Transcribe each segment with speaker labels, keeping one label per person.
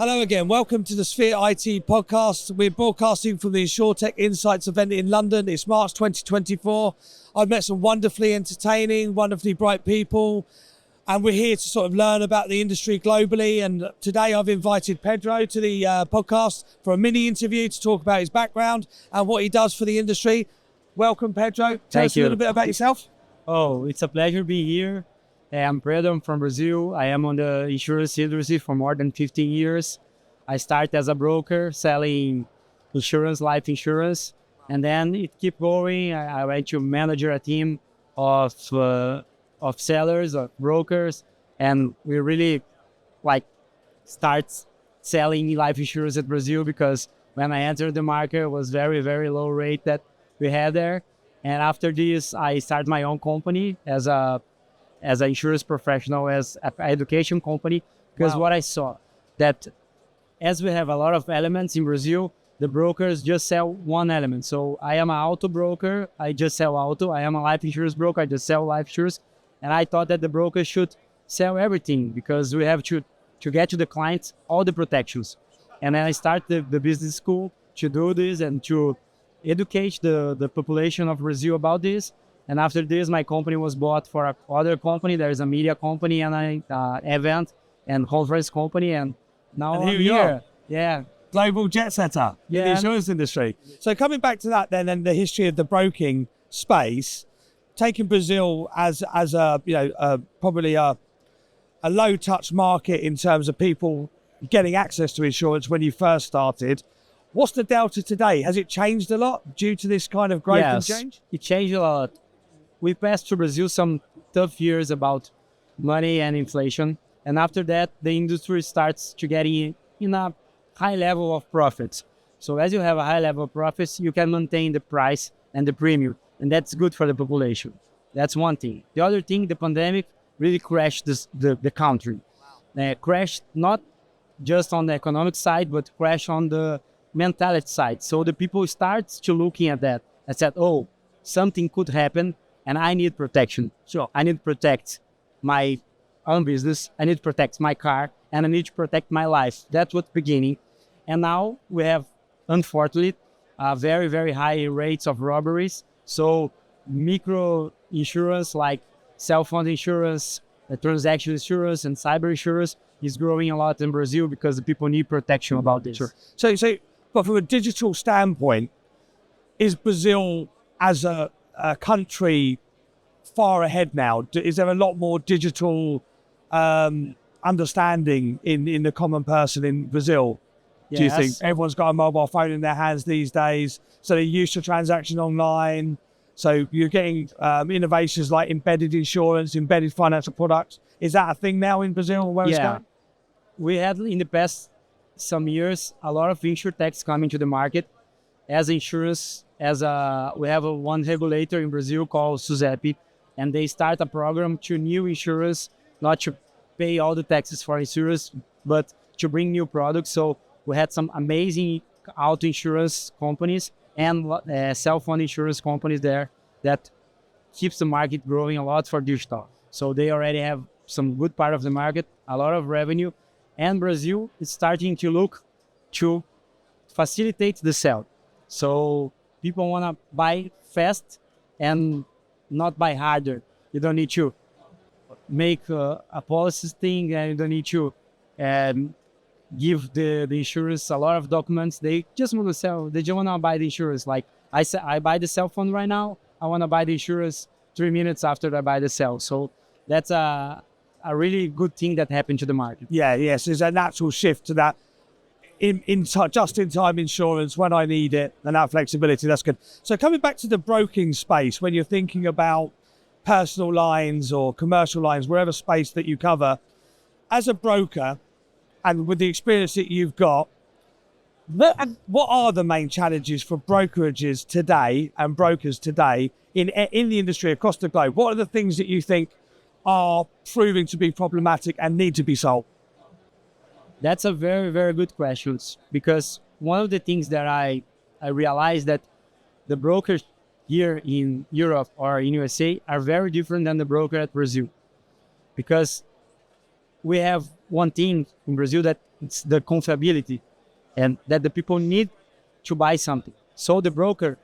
Speaker 1: Hello again. Welcome to the Sphere IT podcast. We're broadcasting from the Insurtech Insights event in London. It's March 2024. I've met some wonderfully entertaining, wonderfully bright people, and we're here to sort of learn about the industry globally. And today I've invited Pedro to the podcast for a mini interview to talk about his background and what he does for the industry. Welcome, Pedro. Tell us a little bit about yourself.
Speaker 2: Oh, it's a pleasure being here. I'm Pedro, I'm from Brazil. I am on the insurance industry for more than 15 years. I started as a broker selling insurance, life insurance, and then it kept going. I went to manage a team of sellers, of brokers, and we really start selling life insurance in Brazil because when I entered the market, it was very, very low rate that we had there. And after this, I started my own company as an insurance professional, as an education company, because what I saw that as we have a lot of elements in Brazil, the brokers just sell one element. So I am an auto broker, I just sell auto. I am a life insurance broker, I just sell life insurance. And I thought that the brokers should sell everything because we have to get to the clients all the protections. And then I started the business school to do this and to educate the population of Brazil about this. And after this, my company was bought for another company. There is a media company and an event and conference company. And now I'm here. Yeah.
Speaker 1: Global jet setter in the insurance industry. So coming back to that then, and the history of the broking space, taking Brazil as probably a low touch market in terms of people getting access to insurance when you first started. What's the delta today? Has it changed a lot due to this kind of growth and change?
Speaker 2: It changed a lot. We passed through Brazil some tough years about money and inflation. And after that, the industry starts to get in a high level of profits. So as you have a high level of profits, you can maintain the price and the premium. And that's good for the population. That's one thing. The other thing, the pandemic really crashed the country. Crashed not just on the economic side, but crashed on the mentality side. So the people start to looking at that and said, oh, something could happen. And I need protection. So I need to protect my own business. I need to protect my car. And I need to protect my life. That was the beginning. And now we have, unfortunately, very, very high rates of robberies. So micro insurance like cell phone insurance, transaction insurance, and cyber insurance is growing a lot in Brazil because the people need protection about this.
Speaker 1: Sure. So, but from a digital standpoint, is Brazil as a country far ahead now? Is there a lot more digital understanding in the common person in Brazil? Do you think everyone's got a mobile phone in their hands these days? So they're used to transaction online. So you're getting innovations like embedded insurance, embedded financial products. Is that a thing now in Brazil? Where it's going?
Speaker 2: We had in the past some years a lot of insurtechs coming to the market as insurance. We have one regulator in Brazil called SUSEP, and they start a program to new insurance, not to pay all the taxes for insurance, but to bring new products. So we had some amazing auto insurance companies and cell phone insurance companies there that keeps the market growing a lot for digital. So they already have some good part of the market, a lot of revenue, and Brazil is starting to look to facilitate the sale. So people want to buy fast and not buy harder. You don't need to make a policy thing, and you don't need to give the insurance a lot of documents. They just want to sell. They just want to buy the insurance. Like I buy the cell phone right now. I want to buy the insurance 3 minutes after I buy the cell. So that's a really good thing that happened to the market.
Speaker 1: Yes, there's a natural shift to that. Just-in-time insurance when I need it, and that flexibility, that's good. So coming back to the broking space, when you're thinking about personal lines or commercial lines, wherever space that you cover, as a broker, and with the experience that you've got, what are the main challenges for brokerages today and brokers today in the industry across the globe? What are the things that you think are proving to be problematic and need to be solved?
Speaker 2: That's a very, very good question, because one of the things that I realized that the brokers here in Europe or in USA are very different than the broker at Brazil. Because we have one thing in Brazil that it's the confiability, and that the people need to buy something. So the broker,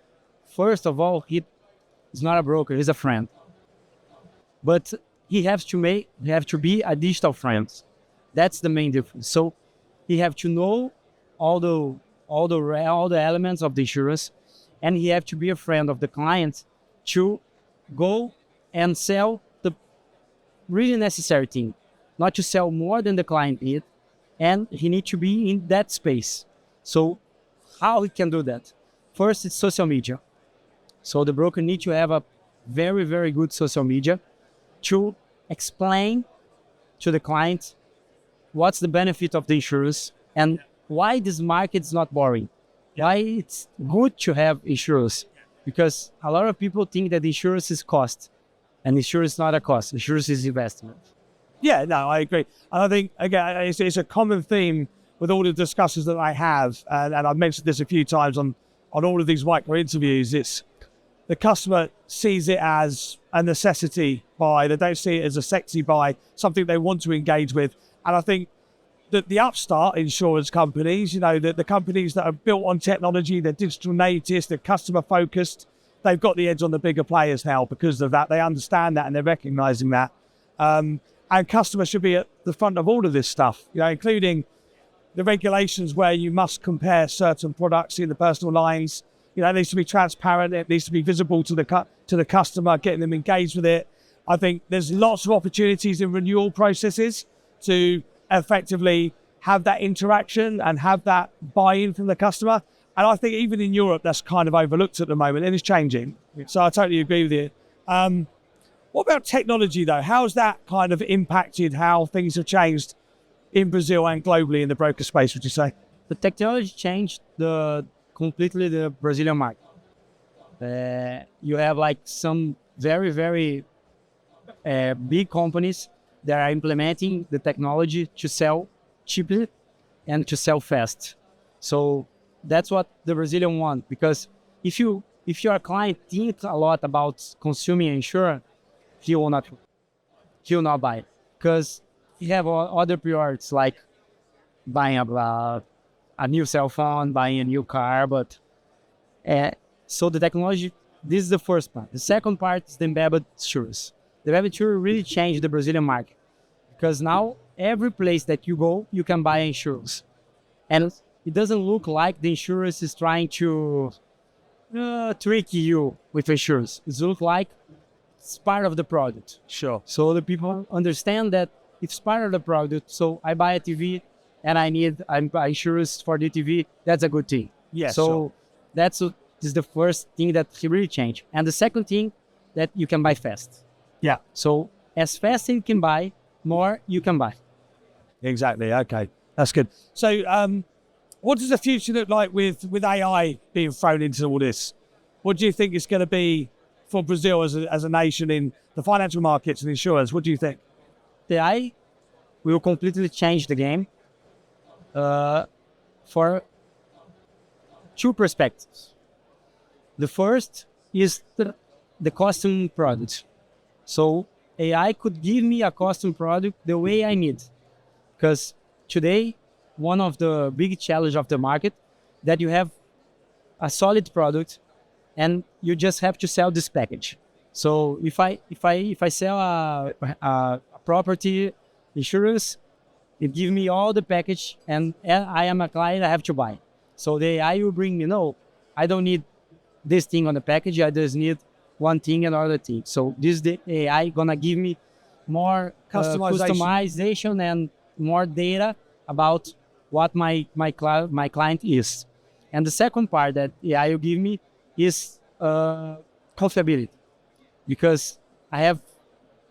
Speaker 2: first of all, he is not a broker; he's a friend. But he has to be a digital friend. That's the main difference. So he have to know all the elements of the insurance, and he have to be a friend of the client to go and sell the really necessary thing, not to sell more than the client need, and he need to be in that space. So how he can do that? First, it's social media. So the broker need to have a very, very good social media to explain to the client what's the benefit of the insurance and why this market is not boring, why it's good to have insurance. Because a lot of people think that insurance is cost, and insurance is not a cost. Insurance is investment.
Speaker 1: Yeah, no, I agree. And I think, again, it's a common theme with all the discussions that I have, and I've mentioned this a few times on all of these micro interviews. It's the customer sees it as a necessity buy. They don't see it as a sexy buy, something they want to engage with. And I think that the upstart insurance companies, the companies that are built on technology, they're digital natives, they're customer focused, they've got the edge on the bigger players now because of that. They understand that and they're recognizing that. And customers should be at the front of all of this stuff, including the regulations where you must compare certain products in the personal lines. It needs to be transparent. It needs to be visible to the customer, getting them engaged with it. I think there's lots of opportunities in renewal processes to effectively have that interaction and have that buy-in from the customer. And I think even in Europe, that's kind of overlooked at the moment, and it's changing. Yeah. So I totally agree with you. What about technology, though? How's that kind of impacted how things have changed in Brazil and globally in the broker space, would you say?
Speaker 2: The technology changed completely the Brazilian market. You have like some very, very big companies that are implementing the technology to sell cheaply and to sell fast. So that's what the Brazilian want, because if your client thinks a lot about consuming insurance, he will not buy it, because he have other priorities like buying a new cell phone, buying a new car. But so the technology, this is the first part. The second part is the embedded insurance. The embedded insurance really changed the Brazilian market, because now every place that you go, you can buy insurance. And it doesn't look like the insurance is trying to trick you with insurance. It looks like it's part of the product.
Speaker 1: Sure.
Speaker 2: So the people understand that it's part of the product. So I buy a TV and I buy insurance for the TV. That's a good thing.
Speaker 1: Yes.
Speaker 2: So this is the first thing that really changed. And the second thing, that you can buy fast.
Speaker 1: Yeah.
Speaker 2: So as fast as you can buy, more you can buy.
Speaker 1: Exactly. Okay. That's good. So what does the future look like with AI being thrown into all this? What do you think it's going to be for Brazil as a nation in the financial markets and insurance? What do you think?
Speaker 2: The AI will completely change the game for two perspectives. The first is the custom product. So AI could give me a custom product the way I need. Because today, one of the big challenges of the market, that you have a solid product and you just have to sell this package. So if I sell a property insurance, it gives me all the package, and I am a client, I have to buy. So the AI will bring me, no, I don't need this thing on the package, I just need one thing and other thing. So this the AI gonna give me more customization and more data about what my client is. And the second part that AI will give me is confiability, because I have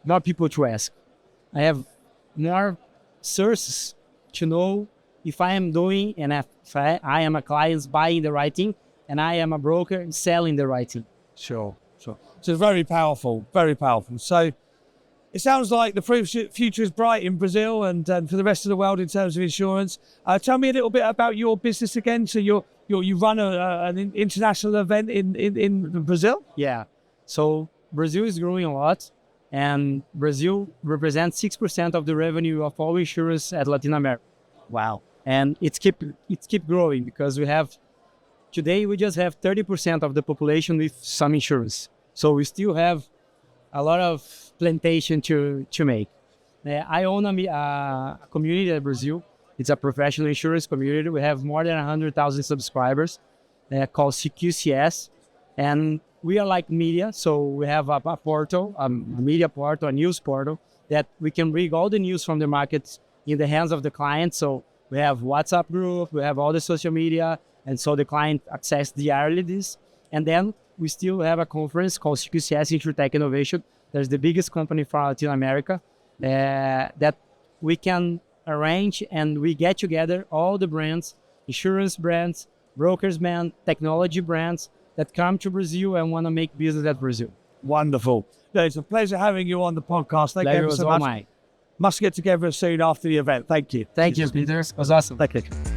Speaker 2: more people to ask. I have more sources to know if I am doing, and if I am a client buying the right thing, and I am a broker selling the right thing.
Speaker 1: Sure. So it's very powerful, very powerful. So it sounds like the future is bright in Brazil and for the rest of the world in terms of insurance. Tell me a little bit about your business again. So you run an international event in Brazil?
Speaker 2: Yeah. So Brazil is growing a lot, and Brazil represents 6% of the revenue of all insurance at Latin America.
Speaker 1: Wow.
Speaker 2: and it's keep growing because today we just have 30% of the population with some insurance. So we still have a lot of plantation to make. I own a community in Brazil. It's a professional insurance community. We have more than 100,000 subscribers called CQCS. And we are like media. So we have a portal, a media portal, a news portal that we can bring all the news from the markets in the hands of the client. So we have WhatsApp group, we have all the social media. And so the client access diarily this. And then we still have a conference called CQCS Insurtech Innovation. There's the biggest company for Latin America that we can arrange, and we get together all the brands, insurance brands, brokers brands, technology brands that come to Brazil and want to make business at Brazil.
Speaker 1: Wonderful. It's a pleasure having you on the podcast. Thank you so much.
Speaker 2: Mine.
Speaker 1: Must get together soon after the event. Thank you.
Speaker 2: Thank you, Peter. It was awesome.
Speaker 1: Thank you.